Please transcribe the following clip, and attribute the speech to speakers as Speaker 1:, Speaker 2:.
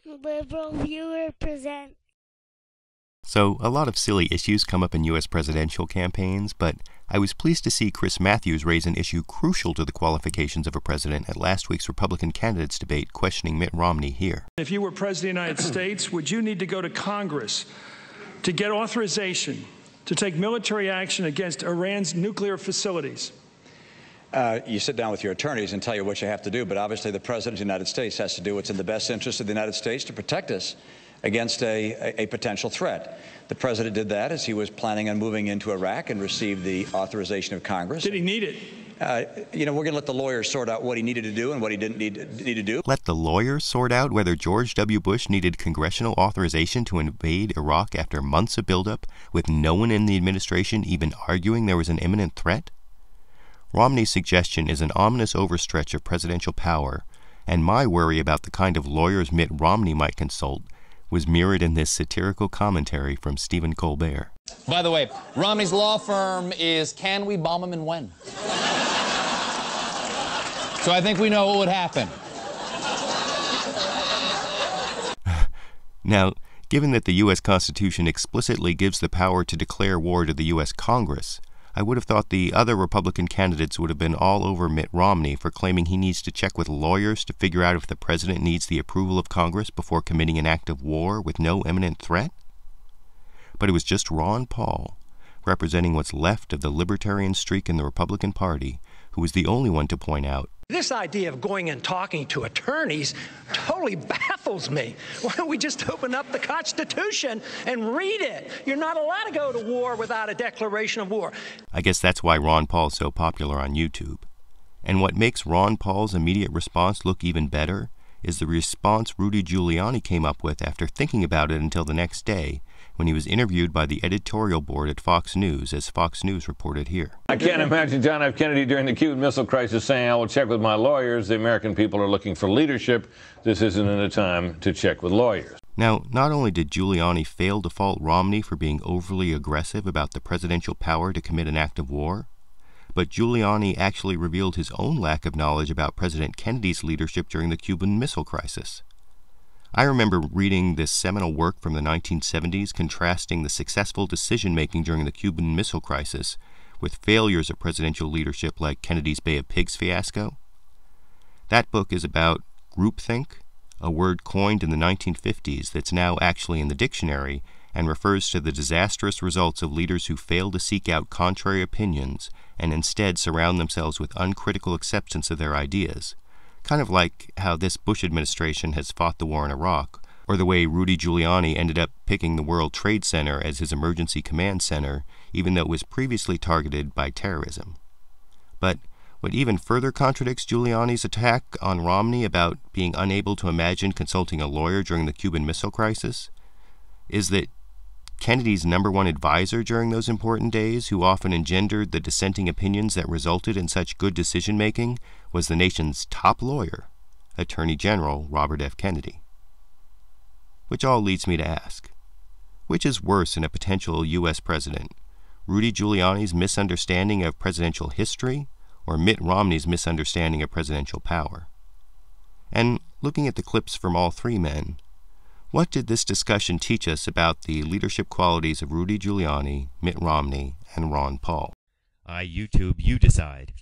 Speaker 1: Liberal Viewer presents.
Speaker 2: So, a lot of silly issues come up in U.S. presidential campaigns, but I was pleased to see Chris Matthews raise an issue crucial to the qualifications of a president at last week's Republican candidates debate questioning Mitt Romney here.
Speaker 3: If you were President of the United States, would you need to go to Congress to get authorization to take military action against Iran's nuclear facilities?
Speaker 4: You sit down with your attorneys and tell you what you have to do, but obviously the President of the United States has to do what's in the best interest of the United States to protect us against a potential threat. The President did that as he was planning on moving into Iraq and received the authorization of Congress.
Speaker 3: Did he need it?
Speaker 4: We're going to let the lawyers sort out what he needed to do and what he didn't need to do.
Speaker 2: Let the lawyers sort out whether George W. Bush needed congressional authorization to invade Iraq after months of buildup, with no one in the administration even arguing there was an imminent threat? Romney's suggestion is an ominous overstretch of presidential power, and my worry about the kind of lawyers Mitt Romney might consult was mirrored in this satirical commentary from Stephen Colbert.
Speaker 5: By the way, Romney's law firm is Can We Bomb Him and When? So I think we know what would happen.
Speaker 2: Now, given that the U.S. Constitution explicitly gives the power to declare war to the U.S. Congress, I would have thought the other Republican candidates would have been all over Mitt Romney for claiming he needs to check with lawyers to figure out if the president needs the approval of Congress before committing an act of war with no imminent threat. But it was just Ron Paul, representing what's left of the libertarian streak in the Republican Party, who was the only one to point out,
Speaker 6: this idea of going and talking to attorneys totally baffles me. Why don't we just open up the Constitution and read it? You're not allowed to go to war without a declaration of war.
Speaker 2: I guess that's why Ron Paul's so popular on YouTube. And what makes Ron Paul's immediate response look even better is the response Rudy Giuliani came up with after thinking about it until the next day, when he was interviewed by the editorial board at Fox News, as Fox News reported here.
Speaker 7: I can't imagine John F. Kennedy during the Cuban Missile Crisis saying, I will check with my lawyers. The American people are looking for leadership. This isn't a time to check with lawyers.
Speaker 2: Now, not only did Giuliani fail to fault Romney for being overly aggressive about the presidential power to commit an act of war, but Giuliani actually revealed his own lack of knowledge about President Kennedy's leadership during the Cuban Missile Crisis. I remember reading this seminal work from the 1970s contrasting the successful decision-making during the Cuban Missile Crisis with failures of presidential leadership like Kennedy's Bay of Pigs fiasco. That book is about groupthink, a word coined in the 1950s that's now actually in the dictionary and refers to the disastrous results of leaders who fail to seek out contrary opinions and instead surround themselves with uncritical acceptance of their ideas. Kind of like how this Bush administration has fought the war in Iraq, or the way Rudy Giuliani ended up picking the World Trade Center as his emergency command center, even though it was previously targeted by terrorism. But what even further contradicts Giuliani's attack on Romney about being unable to imagine consulting a lawyer during the Cuban Missile Crisis is that Kennedy's #1 advisor during those important days, who often engendered the dissenting opinions that resulted in such good decision-making, was the nation's top lawyer, Attorney General Robert F. Kennedy. Which all leads me to ask, which is worse in a potential U.S. president, Rudy Giuliani's misunderstanding of presidential history or Mitt Romney's misunderstanding of presidential power? And looking at the clips from all three men, what did this discussion teach us about the leadership qualities of Rudy Giuliani, Mitt Romney, and Ron Paul?
Speaker 8: YouTube, you decide.